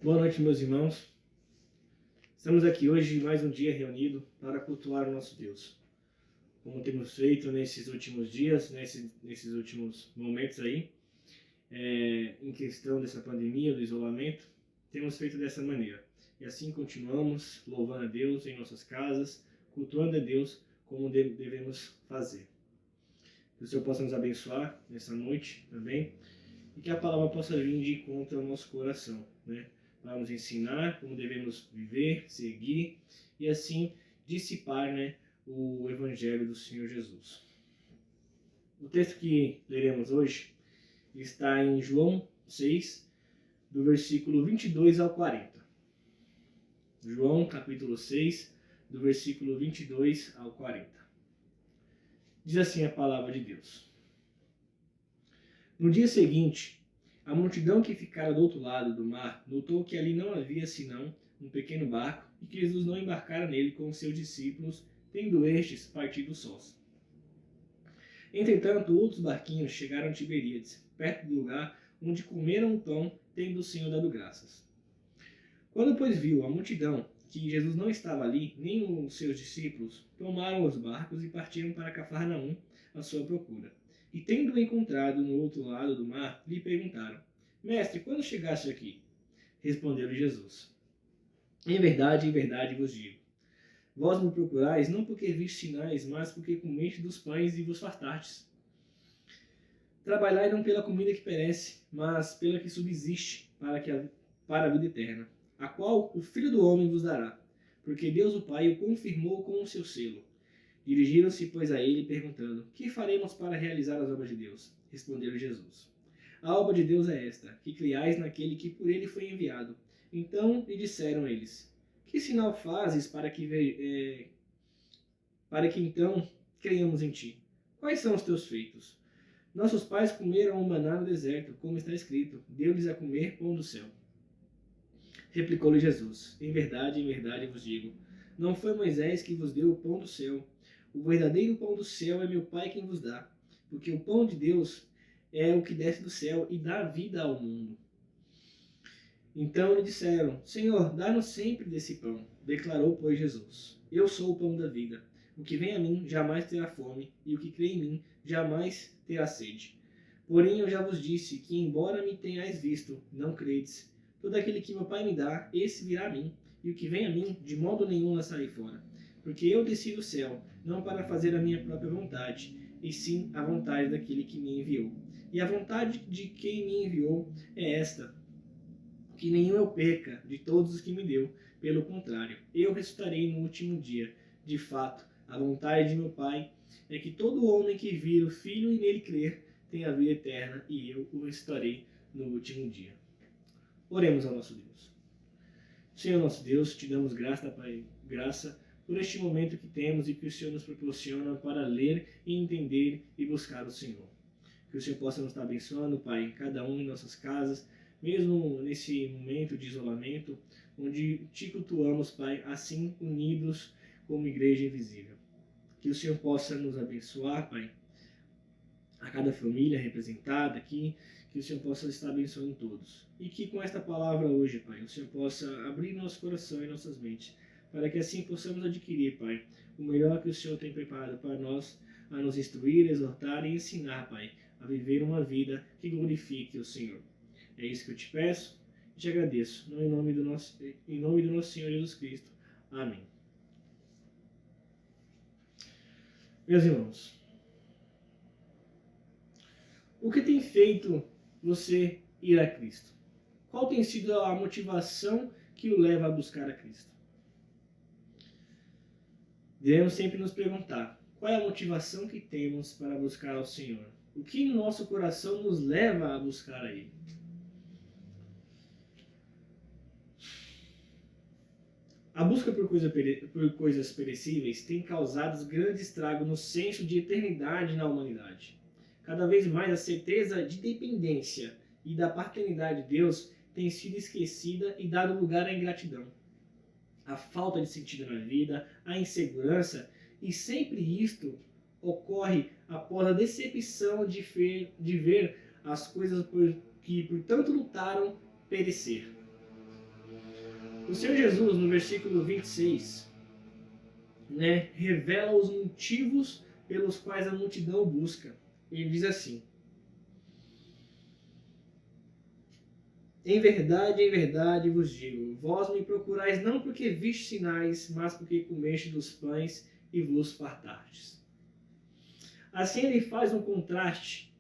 Boa noite, meus irmãos. Estamos aqui hoje, mais um dia reunido para cultuar o nosso Deus. Como temos feito nesses últimos dias, nesses últimos momentos aí, em questão dessa pandemia, do isolamento, temos feito dessa maneira. E assim continuamos louvando a Deus em nossas casas, cultuando a Deus como devemos fazer. Que o Senhor possa nos abençoar nessa noite também e que a palavra possa vir de encontro ao nosso coração, né? Para nos ensinar como devemos viver, seguir e assim dissipar, né, o Evangelho do Senhor Jesus. O texto que leremos hoje está em João 6, do versículo 22 ao 40. João, capítulo 6, do versículo 22 ao 40. Diz assim a palavra de Deus. No dia seguinte, a multidão que ficara do outro lado do mar notou que ali não havia senão um pequeno barco e que Jesus não embarcara nele com os seus discípulos, tendo estes partido sós. Entretanto, outros barquinhos chegaram a Tiberíades, perto do lugar onde comeram o pão, tendo o Senhor dado graças. Quando, pois, viu a multidão que Jesus não estava ali, nem os seus discípulos, tomaram os barcos e partiram para Cafarnaum à sua procura. E tendo-o encontrado no outro lado do mar, lhe perguntaram: Mestre, quando chegaste aqui? Respondeu-lhe Jesus: em verdade vos digo, vós me procurais não porque vistes sinais, mas porque comeste dos pães e vos fartastes. Trabalhai não pela comida que perece, mas pela que subsiste para a vida eterna, a qual o Filho do Homem vos dará, porque Deus o Pai o confirmou com o seu selo. Dirigiram-se, pois, a ele, perguntando: que faremos para realizar as obras de Deus? Respondeu-lhe Jesus: a obra de Deus é esta, que criais naquele que por ele foi enviado. Então lhe disseram eles: que sinal fazes para que então creiamos em ti? Quais são os teus feitos? Nossos pais comeram o maná no deserto, como está escrito: deu-lhes a comer pão do céu. Replicou-lhe Jesus: em verdade vos digo, não foi Moisés que vos deu o pão do céu. O verdadeiro pão do céu é meu Pai quem vos dá, porque o pão de Deus é o que desce do céu e dá vida ao mundo. Então lhe disseram: Senhor, dá-nos sempre desse pão. Declarou, pois, Jesus: eu sou o pão da vida. O que vem a mim jamais terá fome, e o que crê em mim jamais terá sede. Porém eu já vos disse que, embora me tenhais visto, não credes. Todo aquele que meu Pai me dá, esse virá a mim, e o que vem a mim, de modo nenhum lançarei fora. Porque eu desci do céu, não para fazer a minha própria vontade, e sim a vontade daquele que me enviou. E a vontade de quem me enviou é esta: que nenhum eu perca de todos os que me deu. Pelo contrário, eu ressuscitarei no último dia. De fato, a vontade de meu Pai é que todo homem que vir o Filho e nele crer tenha a vida eterna, e eu o ressuscitarei no último dia. Oremos ao nosso Deus. Senhor nosso Deus, te damos graça, Pai, graça por este momento que temos e que o Senhor nos proporciona para ler e entender e buscar o Senhor. Que o Senhor possa nos estar abençoando, Pai, cada um em nossas casas, mesmo nesse momento de isolamento, onde te cultuamos, Pai, assim unidos como igreja invisível. Que o Senhor possa nos abençoar, Pai, a cada família representada aqui, que o Senhor possa estar abençoando todos. E que com esta palavra hoje, Pai, o Senhor possa abrir nosso coração e nossas mentes, para que assim possamos adquirir, Pai, o melhor que o Senhor tem preparado para nós, a nos instruir, exortar e ensinar, Pai, a viver uma vida que glorifique o Senhor. É isso que eu te peço e te agradeço, em nome do nosso Senhor Jesus Cristo. Amém. Meus irmãos, o que tem feito você ir a Cristo? Qual tem sido a motivação que o leva a buscar a Cristo? Devemos sempre nos perguntar: qual é a motivação que temos para buscar ao Senhor? O que no nosso coração nos leva a buscar a Ele? A busca por coisas perecíveis tem causado grande estrago no senso de eternidade na humanidade. Cada vez mais a certeza de dependência e da paternidade de Deus tem sido esquecida e dado lugar à ingratidão. A falta de sentido na vida, a insegurança, e sempre isto ocorre após a decepção de ver as coisas que por tanto lutaram perecer. O Senhor Jesus, no versículo 26, revela os motivos pelos quais a multidão o busca. Ele diz assim: em verdade vos digo, vós me procurais não porque vistes sinais, mas porque comeste dos pães e vos fartastes. Assim ele faz um contraste,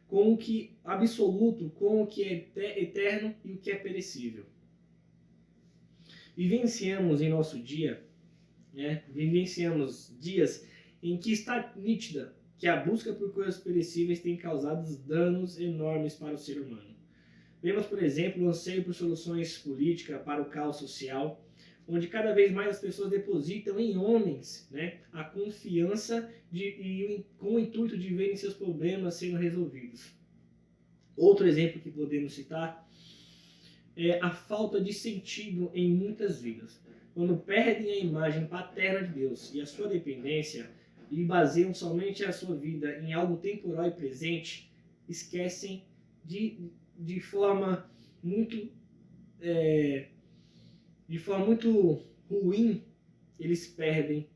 com o que absoluto, com o que é eterno e o que é perecível. Vivenciamos em nosso dia, vivenciamos dias em que está nítida que a busca por coisas perecíveis tem causado danos enormes para o ser humano. Vemos, por exemplo, o anseio por soluções políticas para o caos social, onde cada vez mais as pessoas depositam em homens a confiança com o intuito de verem seus problemas sendo resolvidos. Outro exemplo que podemos citar é a falta de sentido em muitas vidas, quando perdem a imagem paterna de Deus e a sua dependência e baseiam somente a sua vida em algo temporal e presente, esquecem de forma muito ruim, eles perdem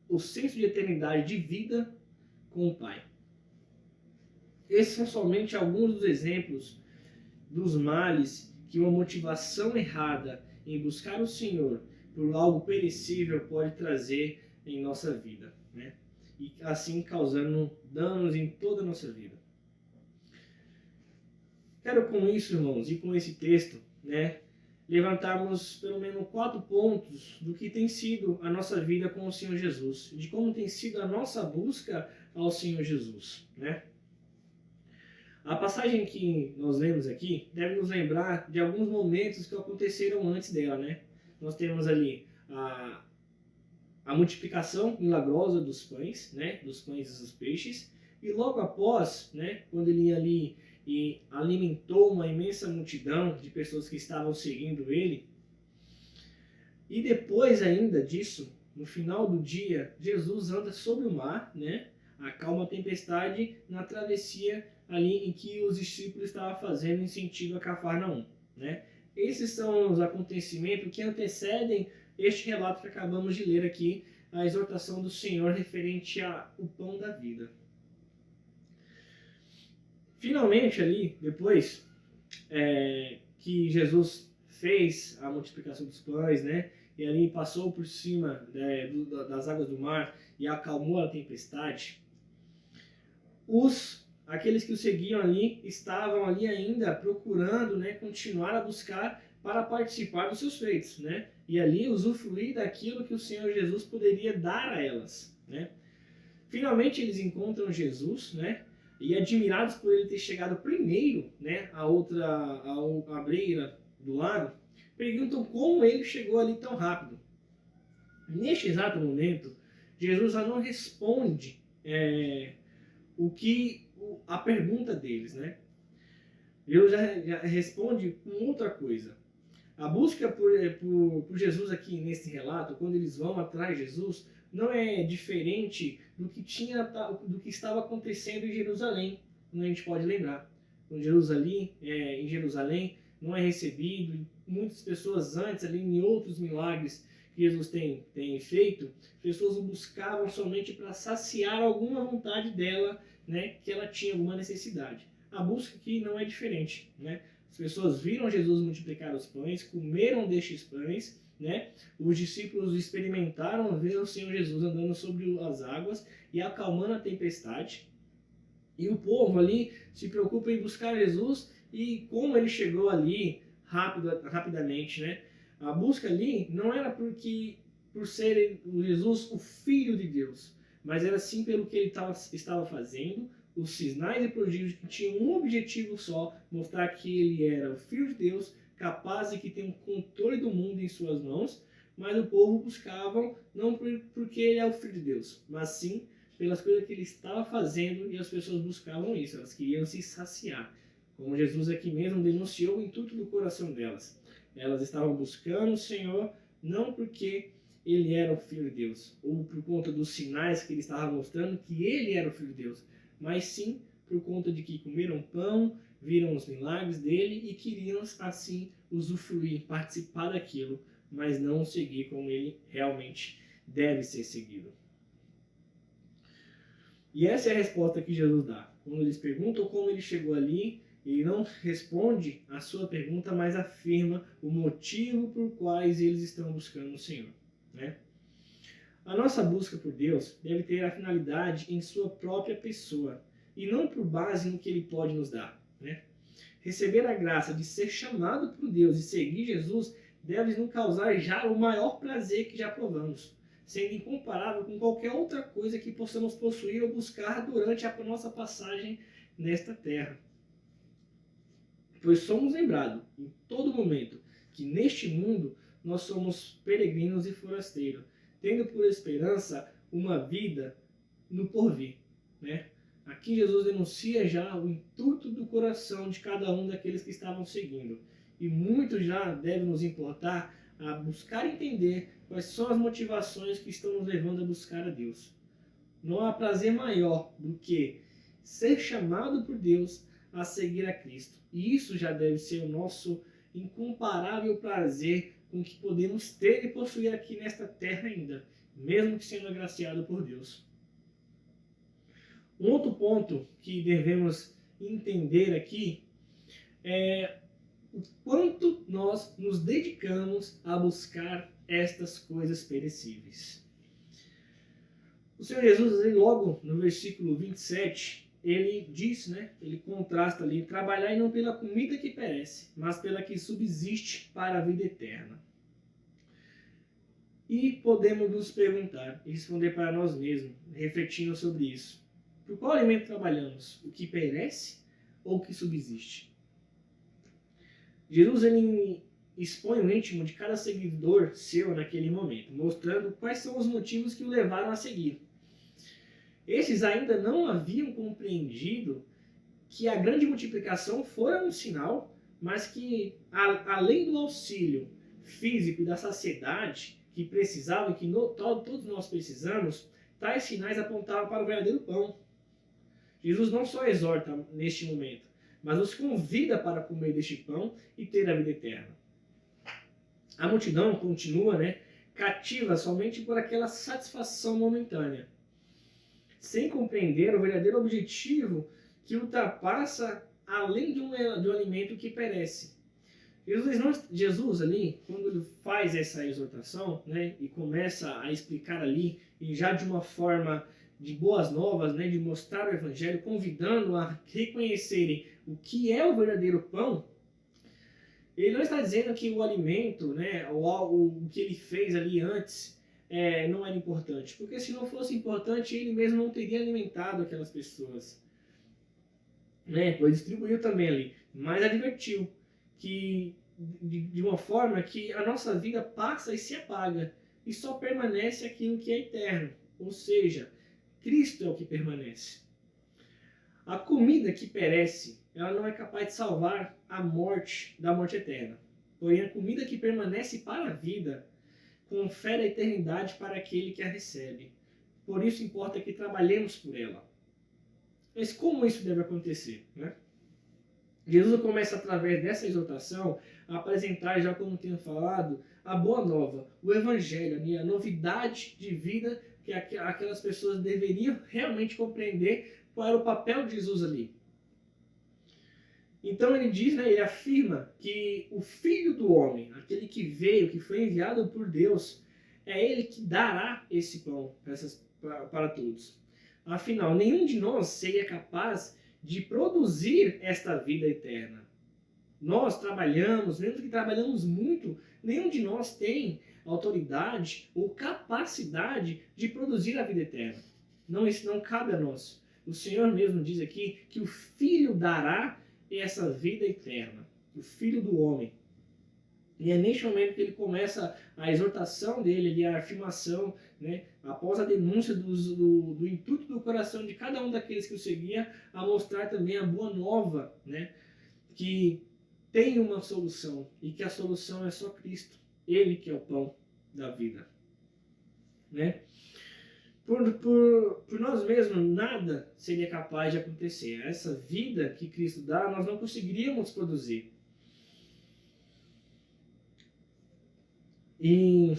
o senso de eternidade de vida com o Pai. Esses são somente alguns dos exemplos dos males que uma motivação errada em buscar o Senhor por algo perecível pode trazer em nossa vida, e assim causando danos em toda a nossa vida. Quero com isso, irmãos, e com esse texto, levantarmos pelo menos 4 pontos do que tem sido a nossa vida com o Senhor Jesus, de como tem sido a nossa busca ao Senhor Jesus, A passagem que nós lemos aqui deve nos lembrar de alguns momentos que aconteceram antes dela, Nós temos ali a multiplicação milagrosa dos pães, dos pães e dos peixes, e logo após, quando ele ia ali e alimentou uma imensa multidão de pessoas que estavam seguindo ele. E depois ainda disso, no final do dia, Jesus anda sobre o mar, acalma a tempestade na travessia ali em que os discípulos estavam fazendo em sentido a Cafarnaum, Esses são os acontecimentos que antecedem este relato que acabamos de ler aqui, a exortação do Senhor referente ao pão da vida. Finalmente ali, depois que Jesus fez a multiplicação dos pães, e ali passou por cima das águas do mar e acalmou a tempestade, aqueles que o seguiam ali estavam ali ainda procurando continuar a buscar para participar dos seus feitos, e ali usufruir daquilo que o Senhor Jesus poderia dar a elas. Finalmente eles encontram Jesus, e admirados por ele ter chegado primeiro, à beira do lago, perguntam como ele chegou ali tão rápido. Neste exato momento, Jesus já não responde a pergunta deles, Jesus já responde com outra coisa. A busca por Jesus aqui nesse relato, quando eles vão atrás de Jesus, não é diferente do que estava acontecendo em Jerusalém, como a gente pode lembrar. Quando Jesus ali, em Jerusalém, não é recebido, muitas pessoas antes, ali em outros milagres que Jesus tem feito, pessoas o buscavam somente para saciar alguma vontade dela, que ela tinha alguma necessidade. A busca aqui não é diferente, As pessoas viram Jesus multiplicar os pães, comeram destes pães, Os discípulos experimentaram ver o Senhor Jesus andando sobre as águas e acalmando a tempestade. E o povo ali se preocupa em buscar Jesus e como ele chegou ali rapidamente, A busca ali não era por ser Jesus o Filho de Deus, mas era sim pelo que ele estava fazendo, os sinais e prodígios que tinham um objetivo só, mostrar que ele era o Filho de Deus, capaz e que tem o controle do mundo em suas mãos, mas o povo buscava não porque ele é o Filho de Deus, mas sim pelas coisas que ele estava fazendo, e as pessoas buscavam isso, elas queriam se saciar. Como Jesus aqui mesmo denunciou o intuito do coração delas. Elas estavam buscando o Senhor não porque ele era o Filho de Deus, ou por conta dos sinais que ele estava mostrando que ele era o Filho de Deus, mas sim por conta de que comeram pão, viram os milagres dele e queriam assim usufruir, participar daquilo, mas não seguir como ele realmente deve ser seguido. E essa é a resposta que Jesus dá. Quando eles perguntam como ele chegou ali, ele não responde a sua pergunta, mas afirma o motivo por quais eles estão buscando o Senhor, né? A nossa busca por Deus deve ter a finalidade em sua própria pessoa e não por base no que ele pode nos dar, né? Receber a graça de ser chamado por Deus e seguir Jesus deve nos causar já o maior prazer que já provamos, sendo incomparável com qualquer outra coisa que possamos possuir ou buscar durante a nossa passagem nesta terra. Pois somos lembrados em todo momento que neste mundo nós somos peregrinos e forasteiros, tendo por esperança uma vida no porvir, né? Aqui Jesus denuncia já o intuito do coração de cada um daqueles que estavam seguindo. E muito já deve nos importar a buscar entender quais são as motivações que estão nos levando a buscar a Deus. Não há prazer maior do que ser chamado por Deus a seguir a Cristo. E isso já deve ser o nosso incomparável prazer com que podemos ter e possuir aqui nesta terra ainda, mesmo que sendo agraciado por Deus. Um outro ponto que devemos entender aqui é o quanto nós nos dedicamos a buscar estas coisas perecíveis. O Senhor Jesus, logo no versículo 27, ele diz, né, ele contrasta ali, trabalhai não pela comida que perece, mas pela que subsiste para a vida eterna. E podemos nos perguntar e responder para nós mesmos, refletindo sobre isso. Por qual alimento trabalhamos? O que perece ou o que subsiste? Jesus ele expõe o íntimo de cada seguidor seu naquele momento, mostrando quais são os motivos que o levaram a seguir. Esses ainda não haviam compreendido que a grande multiplicação fora um sinal, mas que, além do auxílio físico e da saciedade que precisavam, que todos nós precisamos, tais sinais apontavam para o verdadeiro pão. Jesus não só exorta neste momento, mas nos convida para comer deste pão e ter a vida eterna. A multidão continua, cativa somente por aquela satisfação momentânea, sem compreender o verdadeiro objetivo que ultrapassa além de um alimento que perece. Jesus ali, quando ele faz essa exortação, e começa a explicar ali, e já de uma forma de boas novas, de mostrar o evangelho, convidando a reconhecerem o que é o verdadeiro pão, ele não está dizendo que o alimento, o que ele fez ali antes, não era importante, porque se não fosse importante, ele mesmo não teria alimentado aquelas pessoas, pois distribuiu também ali, mas advertiu que de uma forma que a nossa vida passa e se apaga, e só permanece aquilo que é eterno, ou seja, Cristo é o que permanece. A comida que perece, ela não é capaz de salvar a morte da morte eterna. Porém, a comida que permanece para a vida confere a eternidade para aquele que a recebe. Por isso importa que trabalhemos por ela. Mas como isso deve acontecer? Jesus começa, através dessa exortação, a apresentar, já como tenho falado, a boa nova, o evangelho, a novidade de vida que aquelas pessoas deveriam realmente compreender qual era o papel de Jesus ali. Então ele diz, ele afirma que o Filho do Homem, aquele que veio, que foi enviado por Deus, é ele que dará esse pão para todos. Afinal, nenhum de nós seria capaz de produzir esta vida eterna. Nós trabalhamos, mesmo que trabalhamos muito, nenhum de nós tem autoridade ou capacidade de produzir a vida eterna. Não, isso não cabe a nós. O Senhor mesmo diz aqui que o Filho dará essa vida eterna, o Filho do Homem. E é neste momento que ele começa a exortação dele, a afirmação, após a denúncia do intuito do coração de cada um daqueles que o seguia, a mostrar também a boa nova, que tem uma solução, e que a solução é só Cristo, ele que é o pão da vida. Por nós mesmos, nada seria capaz de acontecer. Essa vida que Cristo dá, nós não conseguiríamos produzir. E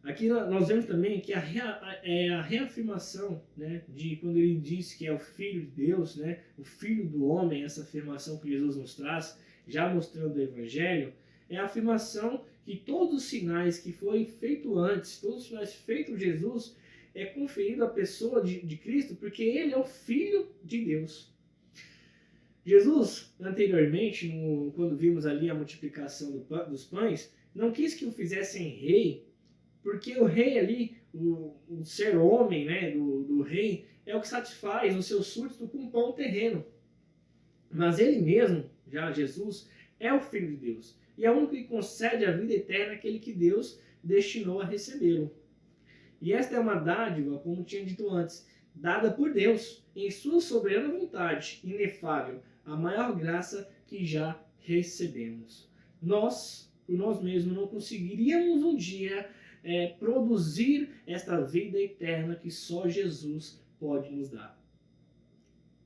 aqui nós vemos também que a reafirmação, né, de quando ele diz que é o Filho de Deus, né, o Filho do homem, essa afirmação que Jesus nos traz, já mostrando o Evangelho, é a afirmação que todos os sinais que foram feitos antes, todos os sinais feitos por Jesus, é conferido à pessoa de Cristo, porque ele é o Filho de Deus. Jesus, anteriormente, quando vimos ali a multiplicação dos pães, não quis que o fizessem rei, porque o rei ali, o ser homem, né, do rei, é o que satisfaz o seu súdito com pão terreno. Mas ele mesmo, já Jesus, é o Filho de Deus. E é o único que concede a vida eterna àquele que Deus destinou a recebê-lo. E esta é uma dádiva, como tinha dito antes, dada por Deus, em sua soberana vontade, inefável, a maior graça que já recebemos. Nós, por nós mesmos, não conseguiríamos um dia produzir esta vida eterna que só Jesus pode nos dar.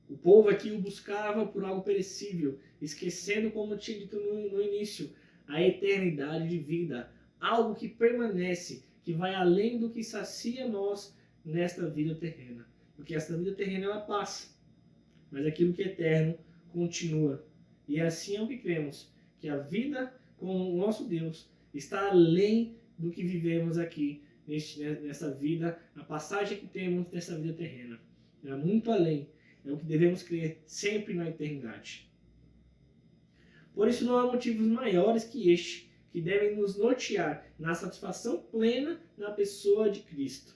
O povo aqui o buscava por algo perecível, esquecendo, como tinha dito no início, a eternidade de vida, algo que permanece, que vai além do que sacia nós nesta vida terrena. Porque esta vida terrena ela passa, mas aquilo que é eterno continua. E assim é o que cremos, que a vida com o nosso Deus está além do que vivemos aqui nessa vida, a passagem que temos nessa vida terrena. É muito além, é o que devemos crer sempre na eternidade. Por isso não há motivos maiores que este, que devem nos nortear na satisfação plena na pessoa de Cristo.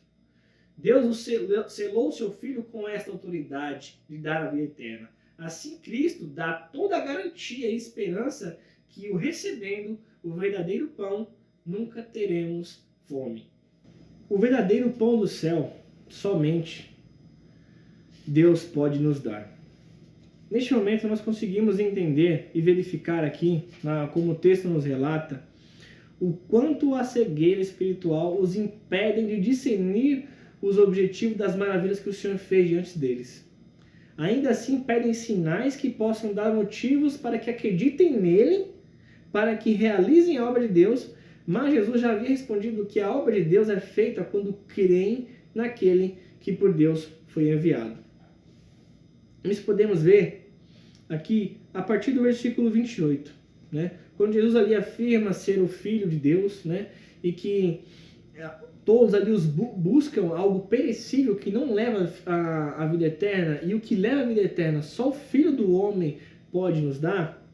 Deus selou o seu Filho com esta autoridade de dar a vida eterna. Assim Cristo dá toda a garantia e esperança que, o recebendo o verdadeiro pão, nunca teremos fome. O verdadeiro pão do céu, somente Deus pode nos dar. Neste momento nós conseguimos entender e verificar aqui, como o texto nos relata, o quanto a cegueira espiritual os impedem de discernir os objetivos das maravilhas que o Senhor fez diante deles. Ainda assim pedem sinais que possam dar motivos para que acreditem nele, para que realizem a obra de Deus, mas Jesus já havia respondido que a obra de Deus é feita quando creem naquele que por Deus foi enviado. Isso podemos ver aqui a partir do versículo 28, né? Quando Jesus ali afirma ser o Filho de Deus, né? E que todos ali buscam algo perecível que não leva a vida eterna, e o que leva a vida eterna só o Filho do Homem pode nos dar.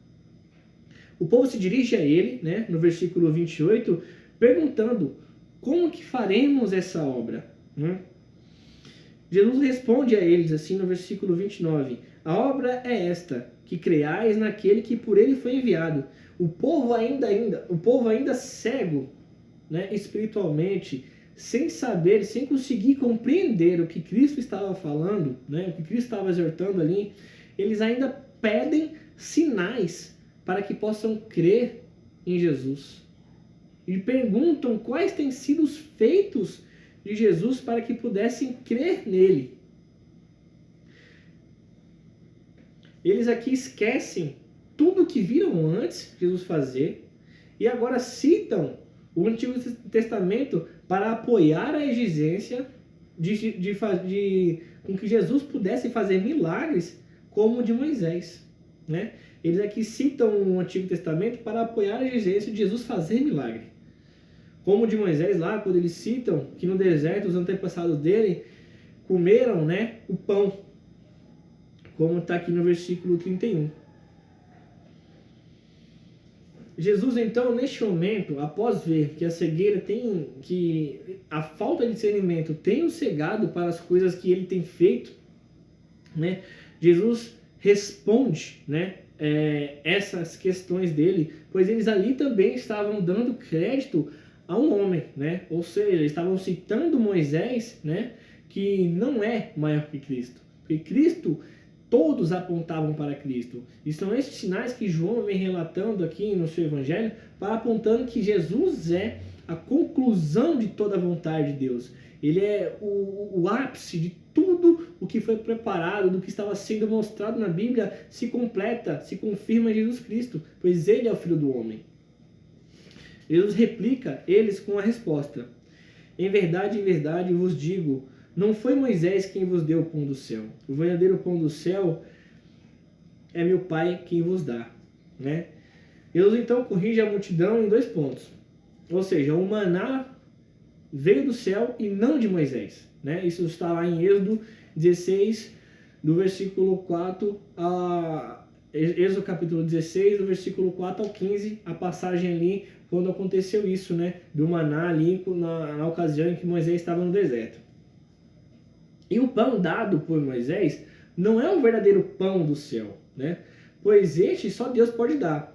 O povo se dirige a ele, né, no versículo 28, perguntando: como que faremos essa obra? Jesus responde a eles assim no versículo 29, a obra é esta, que creiais naquele que por ele foi enviado. O povo ainda cego, né, espiritualmente, sem saber, sem conseguir compreender o que Cristo estava falando, né, o que Cristo estava exortando ali, eles ainda pedem sinais para que possam crer em Jesus. E perguntam quais têm sido os feitos de Jesus para que pudessem crer nele. Eles aqui esquecem tudo o que viram antes Jesus fazer e agora citam o Antigo Testamento para apoiar a exigência com que Jesus pudesse fazer milagres como o de Moisés, né? Eles aqui citam o Antigo Testamento para apoiar a exigência de Jesus fazer milagre. Como o de Moisés lá, quando eles citam que no deserto os antepassados dele comeram, né, o pão, como está aqui no versículo 31. Jesus, então, neste momento, após ver que a cegueira que a falta de discernimento tem o cegado para as coisas que ele tem feito, né, Jesus responde, né, essas questões dele, pois eles ali também estavam dando crédito a um homem, né, ou seja, estavam citando Moisés, né, que não é maior que Cristo, porque Cristo, todos apontavam para Cristo. E são esses sinais que João vem relatando aqui no seu Evangelho, para apontando que Jesus é a conclusão de toda a vontade de Deus. Ele é o ápice de tudo o que foi preparado, do que estava sendo mostrado na Bíblia, se completa, se confirma em Jesus Cristo, pois ele é o Filho do Homem. Jesus replica eles com a resposta: em verdade vos digo, não foi Moisés quem vos deu o pão do céu. O verdadeiro pão do céu é meu Pai quem vos dá, né? Jesus então corrige a multidão em 2 pontos. Ou seja, o maná veio do céu e não de Moisés, né? Isso está lá em Êxodo 16, do versículo 4 a Êxodo capítulo 16, do versículo 4 ao 15, a passagem ali quando aconteceu isso, né? Do maná ali na ocasião em que Moisés estava no deserto. E o pão dado por Moisés não é o verdadeiro pão do céu, né? Pois este só Deus pode dar.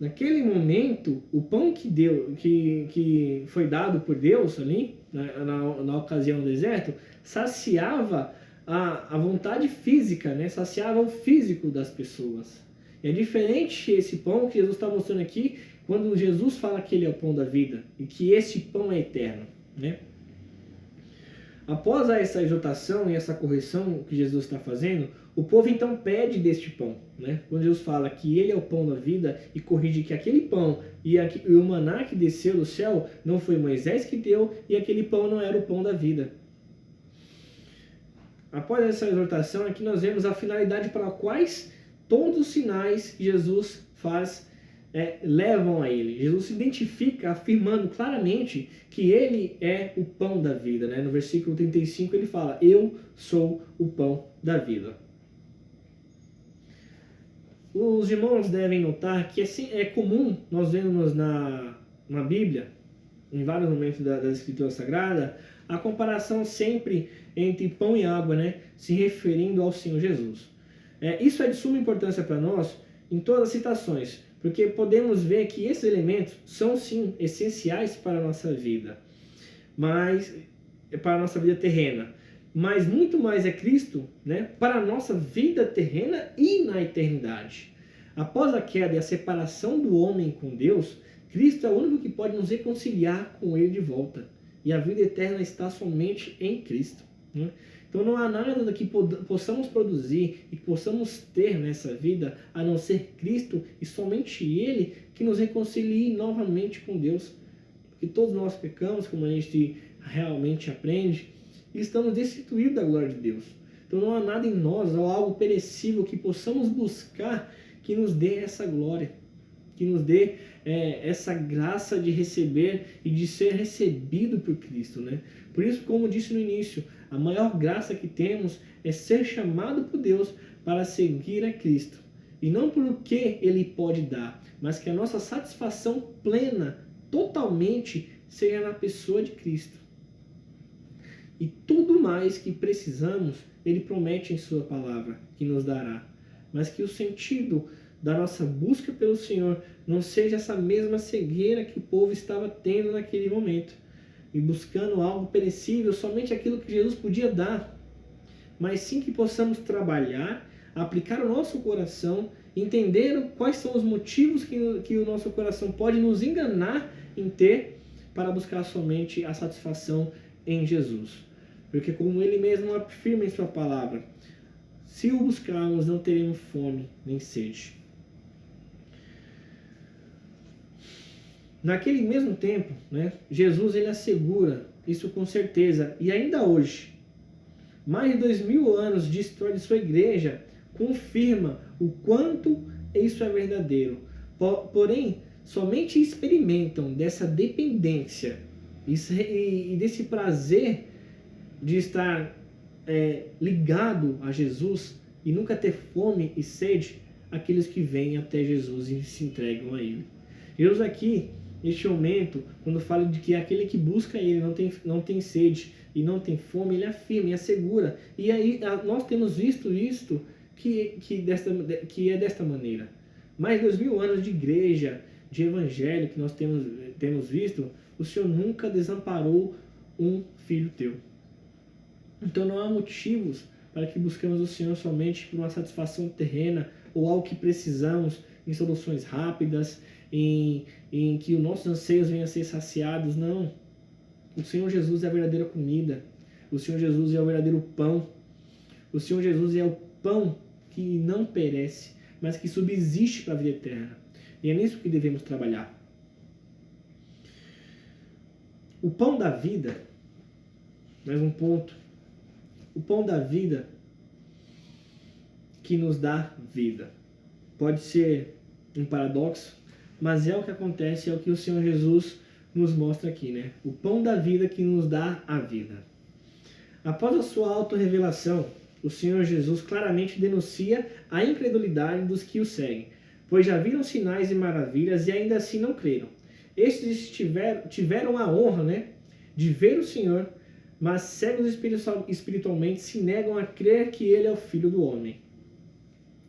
Naquele momento, o pão que foi dado por Deus ali, na ocasião do deserto, saciava a vontade física, né? Saciava o físico das pessoas. E é diferente esse pão que Jesus está mostrando aqui, quando Jesus fala que ele é o pão da vida e que esse pão é eterno, né? Após essa exortação e essa correção que Jesus está fazendo, o povo então pede deste pão, né? Quando Jesus fala que ele é o pão da vida e corrige que aquele pão e o maná que desceu do céu não foi Moisés que deu e aquele pão não era o pão da vida. Após essa exortação, aqui nós vemos a finalidade para quais todos os sinais que Jesus faz levam a ele. Jesus se identifica afirmando claramente que ele é o pão da vida, né? No versículo 35 ele fala: eu sou o pão da vida. Os irmãos devem notar que é comum nós vermos na Bíblia, em vários momentos da Escritura Sagrada, a comparação sempre entre pão e água, né? Se referindo ao Senhor Jesus. Isso é de suma importância para nós em todas as citações, porque podemos ver que esses elementos são sim essenciais para a nossa vida, mas para a nossa vida terrena. Mas muito mais é Cristo, né, para a nossa vida terrena e na eternidade. Após a queda e a separação do homem com Deus, Cristo é o único que pode nos reconciliar com Ele de volta. E a vida eterna está somente em Cristo, né? Então não há nada que possamos produzir e que possamos ter nessa vida a não ser Cristo e somente Ele que nos reconcilie novamente com Deus. Porque todos nós pecamos, como a gente realmente aprende, e estamos destituídos da glória de Deus. Então não há nada em nós ou algo perecível que possamos buscar que nos dê essa glória, que nos dê essa graça de receber e de ser recebido por Cristo, né? Por isso, como disse no início, a maior graça que temos é ser chamado por Deus para seguir a Cristo. E não por o que Ele pode dar, mas que a nossa satisfação plena, totalmente, seja na pessoa de Cristo. E tudo mais que precisamos, Ele promete em Sua palavra que nos dará. Mas que o sentido da nossa busca pelo Senhor não seja essa mesma cegueira que o povo estava tendo naquele momento, e buscando algo perecível, somente aquilo que Jesus podia dar, mas sim que possamos trabalhar, aplicar o nosso coração, entender quais são os motivos que o nosso coração pode nos enganar em ter, para buscar somente a satisfação em Jesus. Porque como Ele mesmo afirma em Sua palavra, se o buscarmos não teremos fome nem sede. Naquele mesmo tempo, né, Jesus ele assegura isso com certeza, e ainda hoje, mais de 2000 anos de história de sua igreja, confirma o quanto isso é verdadeiro. Porém, somente experimentam dessa dependência e desse prazer de estar ligado a Jesus e nunca ter fome e sede aqueles que vêm até Jesus e se entregam a Ele. Jesus aqui, neste momento, quando fala de que aquele que busca Ele não tem sede e não tem fome, Ele afirma e assegura. E aí nós temos visto isto que é desta maneira. Mais de 2000 anos de igreja, de evangelho que nós temos visto, o Senhor nunca desamparou um filho teu. Então não há motivos para que busquemos o Senhor somente por uma satisfação terrena ou algo que precisamos em soluções rápidas, em que os nossos anseios venham a ser saciados. Não. O Senhor Jesus é a verdadeira comida. O Senhor Jesus é o verdadeiro pão. O Senhor Jesus é o pão que não perece, mas que subsiste para a vida eterna. E é nisso que devemos trabalhar. O pão da vida, mais um ponto, o pão da vida que nos dá vida. Pode ser um paradoxo, mas é o que acontece, é o que o Senhor Jesus nos mostra aqui, né? O pão da vida que nos dá a vida. Após a sua autorrevelação, o Senhor Jesus claramente denuncia a incredulidade dos que o seguem, pois já viram sinais e maravilhas e ainda assim não creram. Estes tiveram a honra, né, de ver o Senhor, mas cegos espiritualmente se negam a crer que Ele é o Filho do Homem.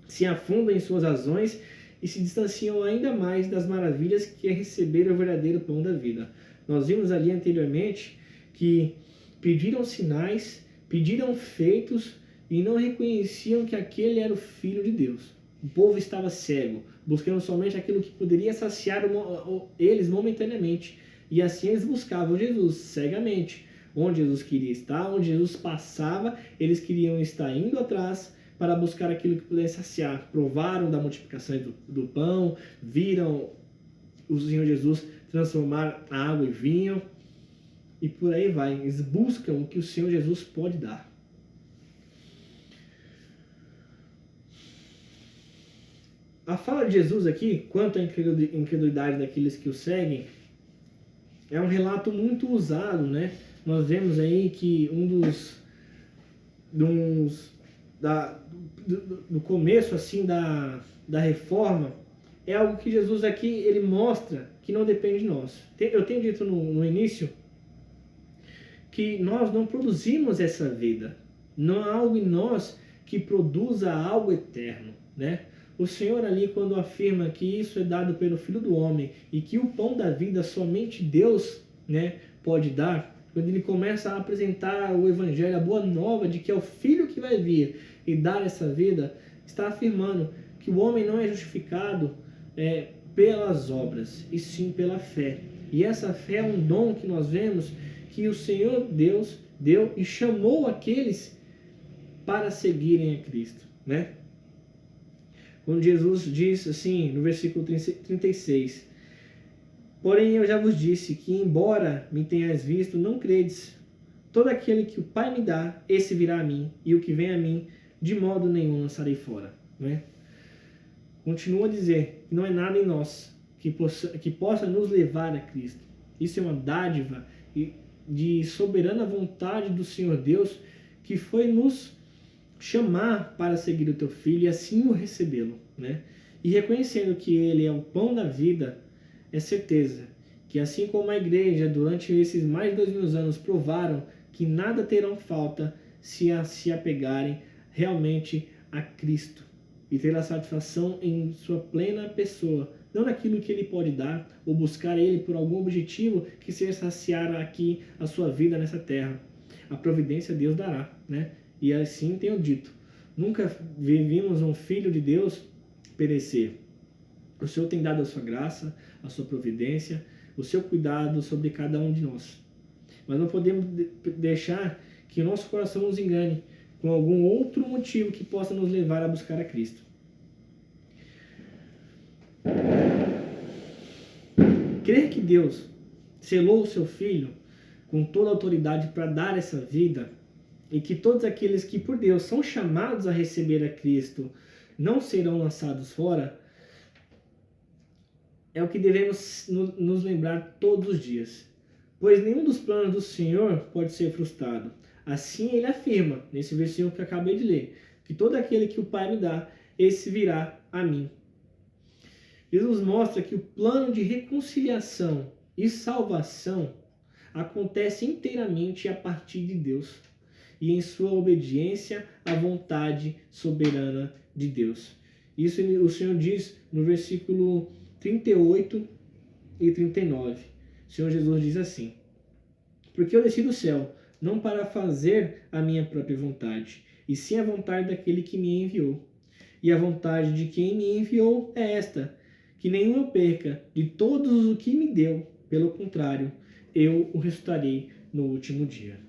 Se afundam em suas razões e se distanciam ainda mais das maravilhas que é receber o verdadeiro pão da vida. Nós vimos ali anteriormente que pediram sinais, pediram feitos e não reconheciam que aquele era o Filho de Deus. O povo estava cego, buscando somente aquilo que poderia saciar eles momentaneamente. E assim eles buscavam Jesus cegamente. Onde Jesus queria estar, onde Jesus passava, eles queriam estar indo atrás para buscar aquilo que pudesse saciar. Provaram da multiplicação do pão, viram o Senhor Jesus transformar a água em vinho, e por aí vai. Eles buscam o que o Senhor Jesus pode dar. A fala de Jesus aqui, quanto à incredulidade daqueles que o seguem, é um relato muito usado, né? Nós vemos aí que do começo assim da reforma, é algo que Jesus aqui ele mostra que não depende de nós. Eu tenho dito no início que nós não produzimos essa vida. Não há algo em nós que produza algo eterno, né? O Senhor ali, quando afirma que isso é dado pelo Filho do Homem e que o pão da vida somente Deus, né, pode dar, quando ele começa a apresentar o Evangelho, a boa nova de que é o Filho que vai vir e dar essa vida, está afirmando que o homem não é justificado pelas obras, e sim pela fé. E essa fé é um dom que nós vemos que o Senhor Deus deu e chamou aqueles para seguirem a Cristo, né? Quando Jesus diz assim, no versículo 36, porém eu já vos disse que, embora me tenhais visto, não credes. Todo aquele que o Pai me dá, esse virá a mim, e o que vem a mim, de modo nenhum lançarei fora. Né? Continua a dizer que não é nada em nós que possa nos levar a Cristo. Isso é uma dádiva de soberana vontade do Senhor Deus, que foi nos chamar para seguir o teu Filho e assim o recebê-lo, né? E reconhecendo que ele é o pão da vida, é certeza que assim como a igreja durante esses mais de 2000 anos provaram que nada terão falta se apegarem realmente a Cristo e ter a satisfação em sua plena pessoa, não naquilo que ele pode dar ou buscar ele por algum objetivo que seja saciar aqui a sua vida nessa terra. A providência Deus dará, né? E assim tenho dito, nunca vimos um filho de Deus perecer. O Senhor tem dado a sua graça, a sua providência, o seu cuidado sobre cada um de nós. Mas não podemos deixar que o nosso coração nos engane com algum outro motivo que possa nos levar a buscar a Cristo. Crer que Deus selou o seu Filho com toda a autoridade para dar essa vida, e que todos aqueles que por Deus são chamados a receber a Cristo não serão lançados fora, é o que devemos nos lembrar todos os dias. Pois nenhum dos planos do Senhor pode ser frustrado. Assim ele afirma, nesse versículo que eu acabei de ler, que todo aquele que o Pai me dá, esse virá a mim. Jesus mostra que o plano de reconciliação e salvação acontece inteiramente a partir de Deus e em sua obediência à vontade soberana de Deus. Isso o Senhor diz no versículo 38 e 39. O Senhor Jesus diz assim: porque eu desci do céu, não para fazer a minha própria vontade, e sim a vontade daquele que me enviou. E a vontade de quem me enviou é esta, que nenhum eu perca de todos o que me deu, pelo contrário, eu o ressuscitarei no último dia.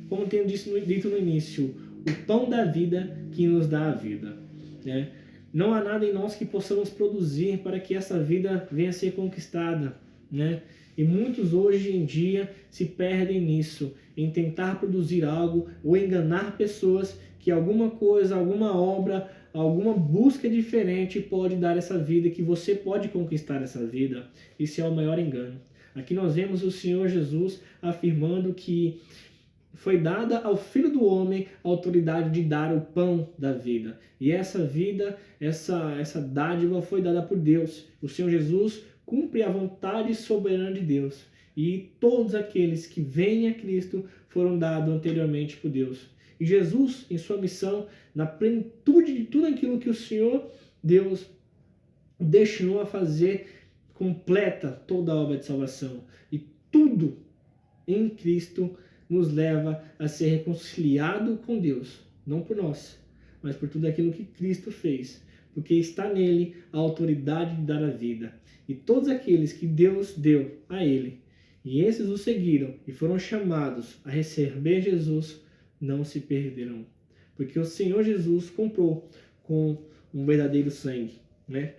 Como tenho dito no início, o pão da vida que nos dá a vida, né? Não há nada em nós que possamos produzir para que essa vida venha a ser conquistada, né? E muitos hoje em dia se perdem nisso, em tentar produzir algo ou enganar pessoas que alguma coisa, alguma obra, alguma busca diferente pode dar essa vida, que você pode conquistar essa vida. Isso é o maior engano. Aqui nós vemos o Senhor Jesus afirmando que foi dada ao Filho do Homem a autoridade de dar o pão da vida. E essa vida, essa dádiva foi dada por Deus. O Senhor Jesus cumpre a vontade soberana de Deus. E todos aqueles que vêm a Cristo foram dados anteriormente por Deus. E Jesus, em sua missão, na plenitude de tudo aquilo que o Senhor Deus destinou a fazer, completa toda a obra de salvação. E tudo em Cristo nos leva a ser reconciliado com Deus, não por nós, mas por tudo aquilo que Cristo fez, porque está nele a autoridade de dar a vida. E todos aqueles que Deus deu a ele, e esses o seguiram e foram chamados a receber Jesus, não se perderão, porque o Senhor Jesus comprou com um verdadeiro sangue, né?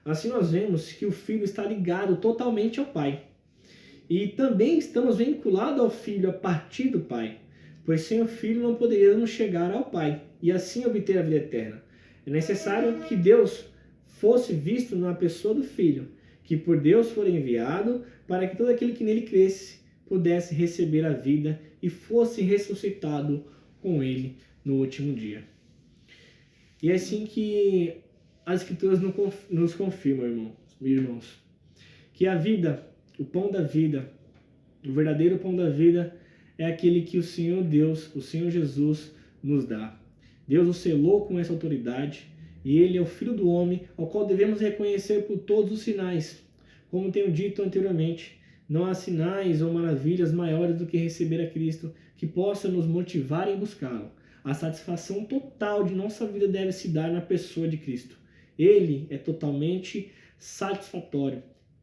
Assim nós vemos que o Filho está ligado totalmente ao Pai. E também estamos vinculados ao Filho a partir do Pai, pois sem o Filho não poderíamos chegar ao Pai e assim obter a vida eterna. É necessário que Deus fosse visto na pessoa do Filho, que por Deus foi enviado para que todo aquele que nele cresce pudesse receber a vida e fosse ressuscitado com ele no último dia. E é assim que as Escrituras nos confirmam, irmãos, que a vida, o pão da vida, o verdadeiro pão da vida é aquele que o Senhor Deus, o Senhor Jesus, nos dá. Deus o selou com essa autoridade e Ele é o Filho do Homem, ao qual devemos reconhecer por todos os sinais. Como tenho dito anteriormente, não há sinais ou maravilhas maiores do que receber a Cristo que possa nos motivar em buscá-lo. A satisfação total de nossa vida deve se dar na pessoa de Cristo. Ele é totalmente satisfatório.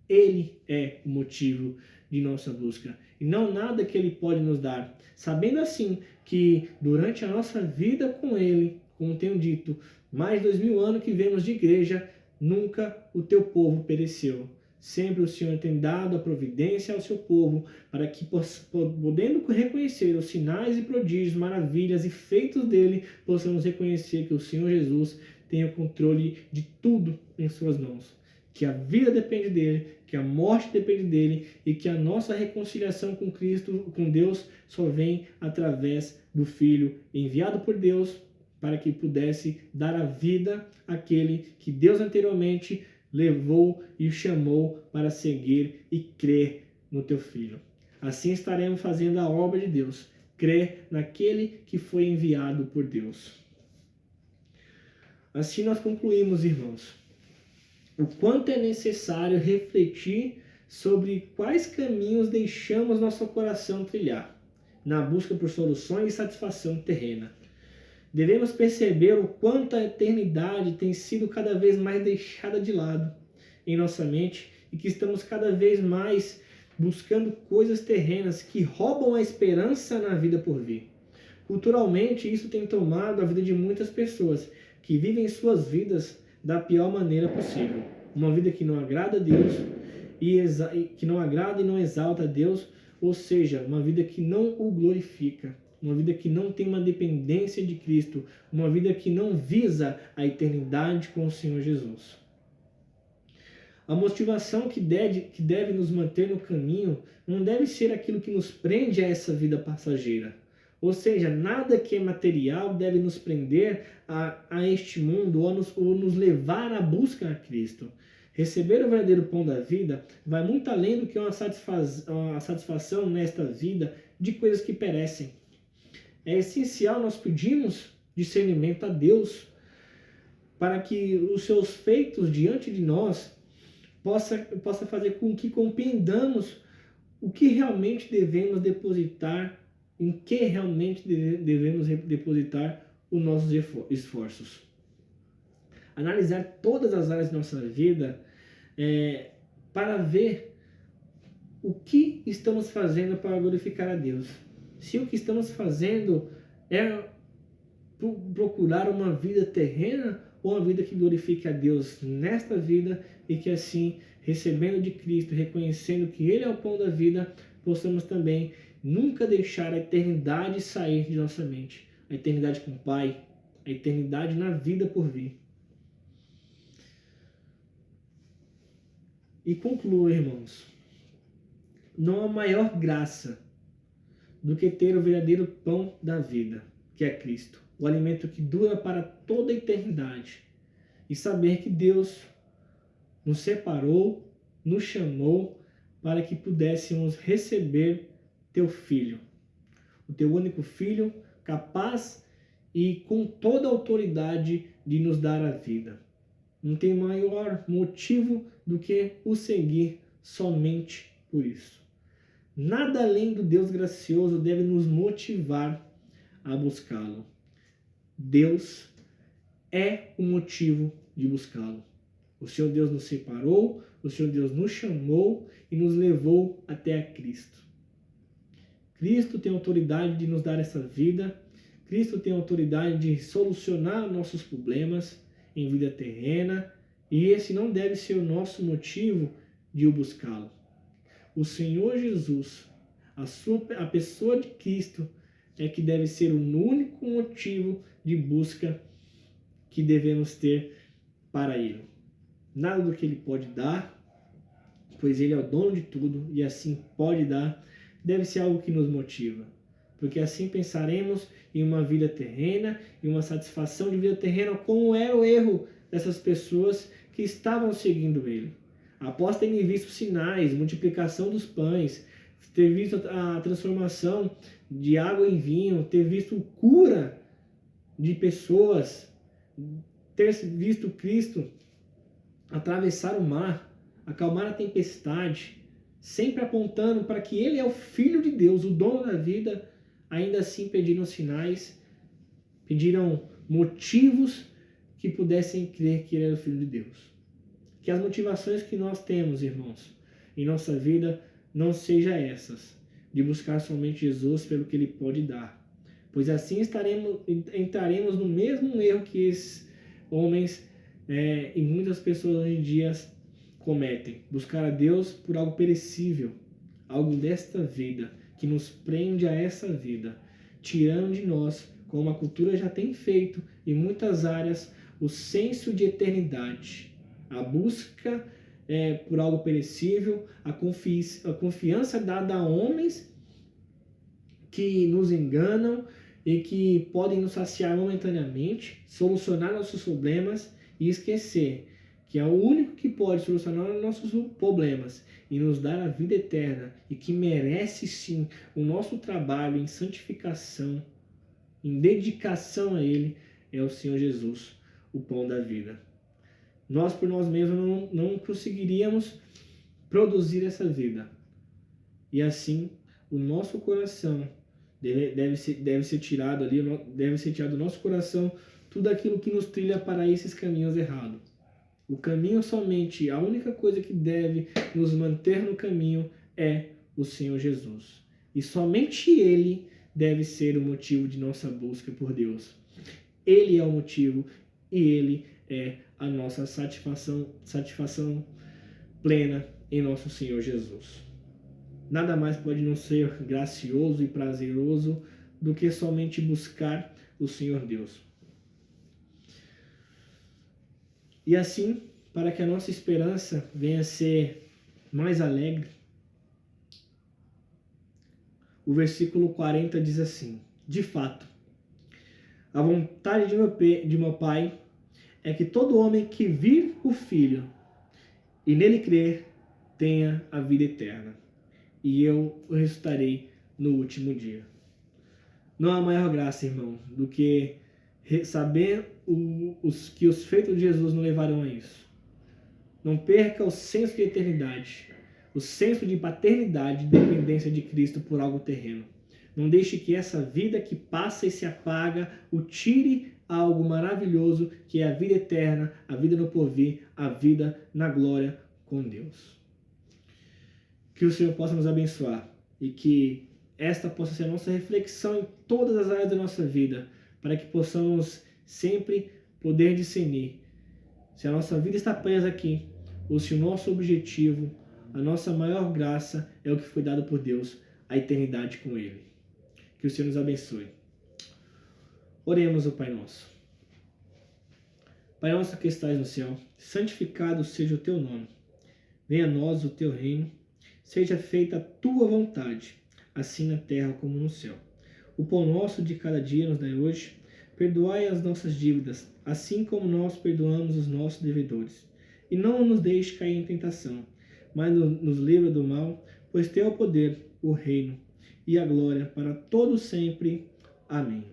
Ele é o motivo de nossa busca e não nada que Ele pode nos dar. Sabendo assim que durante a nossa vida com Ele, como tenho dito, mais de 2000 anos que vemos de igreja, nunca o teu povo pereceu. Sempre o Senhor tem dado a providência ao seu povo para que, podendo reconhecer os sinais e prodígios, maravilhas e feitos dele, possamos reconhecer que o Senhor Jesus tem o controle de tudo em suas mãos. Que a vida depende dele, que a morte depende dele e que a nossa reconciliação com Cristo, com Deus, só vem através do Filho enviado por Deus para que pudesse dar a vida àquele que Deus anteriormente levou e chamou para seguir e crer no teu Filho. Assim estaremos fazendo a obra de Deus, crer naquele que foi enviado por Deus. Assim nós concluímos, irmãos, o quanto é necessário refletir sobre quais caminhos deixamos nosso coração trilhar, na busca por soluções e satisfação terrena. Devemos perceber o quanto a eternidade tem sido cada vez mais deixada de lado em nossa mente e que estamos cada vez mais buscando coisas terrenas que roubam a esperança na vida por vir. Culturalmente, isso tem tomado a vida de muitas pessoas que vivem suas vidas da pior maneira possível. Uma vida que não agrada a Deus que não agrada e não exalta a Deus, ou seja, uma vida que não o glorifica. Uma vida que não tem uma dependência de Cristo, uma vida que não visa a eternidade com o Senhor Jesus. A motivação que deve nos manter no caminho não deve ser aquilo que nos prende a essa vida passageira. Ou seja, nada que é material deve nos prender a este mundo ou nos levar à busca a Cristo. Receber o verdadeiro pão da vida vai muito além do que uma satisfação nesta vida de coisas que perecem. É essencial nós pedirmos discernimento a Deus para que os seus feitos diante de nós possa fazer com que compreendamos o que realmente devemos depositar, em que realmente devemos depositar os nossos esforços. Analisar todas as áreas de nossa vida para ver o que estamos fazendo para glorificar a Deus. Se o que estamos fazendo é procurar uma vida terrena ou uma vida que glorifique a Deus nesta vida e que assim recebendo de Cristo, reconhecendo que Ele é o pão da vida, possamos também nunca deixar a eternidade sair de nossa mente. A eternidade com o Pai, a eternidade na vida por vir. E concluo, irmãos, não há maior graça do que ter o verdadeiro pão da vida, que é Cristo, o alimento que dura para toda a eternidade, e saber que Deus nos separou, nos chamou para que pudéssemos receber teu Filho, o teu único Filho, capaz e com toda a autoridade de nos dar a vida. Não tem maior motivo do que o seguir somente por isso. Nada além do Deus gracioso deve nos motivar a buscá-lo. Deus é o motivo de buscá-lo. O Senhor Deus nos separou, o Senhor Deus nos chamou e nos levou até a Cristo. Cristo tem autoridade de nos dar essa vida. Cristo tem autoridade de solucionar nossos problemas em vida terrena. E esse não deve ser o nosso motivo de o buscá-lo. O Senhor Jesus, a pessoa de Cristo, é que deve ser o único motivo de busca que devemos ter para Ele. Nada do que Ele pode dar, pois Ele é o dono de tudo e assim pode dar, deve ser algo que nos motiva. Porque assim pensaremos em uma vida terrena, em uma satisfação de vida terrena, como era o erro dessas pessoas que estavam seguindo Ele. Após terem visto sinais, multiplicação dos pães, ter visto a transformação de água em vinho, ter visto cura de pessoas, ter visto Cristo atravessar o mar, acalmar a tempestade, sempre apontando para que Ele é o Filho de Deus, o dono da vida, ainda assim pediram sinais, pediram motivos que pudessem crer que Ele era o Filho de Deus. Que as motivações que nós temos, irmãos, em nossa vida não sejam essas, de buscar somente Jesus pelo que Ele pode dar. Pois assim entraremos no mesmo erro que esses homens e muitas pessoas hoje em dia cometem. Buscar a Deus por algo perecível, algo desta vida, que nos prende a essa vida, tirando de nós, como a cultura já tem feito em muitas áreas, o senso de eternidade. A busca por algo perecível, a confiança dada a homens que nos enganam e que podem nos saciar momentaneamente, solucionar nossos problemas e esquecer que é o único que pode solucionar nossos problemas e nos dar a vida eterna e que merece sim o nosso trabalho em santificação, em dedicação a Ele, é o Senhor Jesus, o pão da vida. Nós por nós mesmos não conseguiríamos produzir essa vida. E assim, o nosso coração deve ser tirado do nosso coração tudo aquilo que nos trilha para esses caminhos errados. O caminho somente, a única coisa que deve nos manter no caminho é o Senhor Jesus. E somente Ele deve ser o motivo de nossa busca por Deus. Ele é o motivo e Ele é a nossa satisfação plena em nosso Senhor Jesus. Nada mais pode não ser gracioso e prazeroso do que somente buscar o Senhor Deus. E assim, para que a nossa esperança venha a ser mais alegre, o versículo 40 diz assim: de fato, a vontade de meu Pai é que todo homem que vir o Filho e nele crer tenha a vida eterna, e eu o ressuscitarei no último dia. Não há maior graça, irmão, do que saber que os feitos de Jesus nos levarão a isso. Não perca o senso de eternidade, o senso de paternidade e dependência de Cristo por algo terreno. Não deixe que essa vida que passa e se apaga o tire a algo maravilhoso, que é a vida eterna, a vida no porvir, a vida na glória com Deus. Que o Senhor possa nos abençoar e que esta possa ser a nossa reflexão em todas as áreas da nossa vida, para que possamos sempre poder discernir se a nossa vida está presa aqui ou se o nosso objetivo, a nossa maior graça é o que foi dado por Deus, a eternidade com Ele. Que o Senhor nos abençoe. Oremos ao Pai Nosso. Pai nosso que estais no céu, santificado seja o teu nome. Venha a nós o teu reino, seja feita a tua vontade, assim na terra como no céu. O pão nosso de cada dia nos dai hoje, perdoai as nossas dívidas, assim como nós perdoamos os nossos devedores. E não nos deixe cair em tentação, mas nos livra do mal, pois teu é o poder, o reino e a glória para todo sempre. Amém.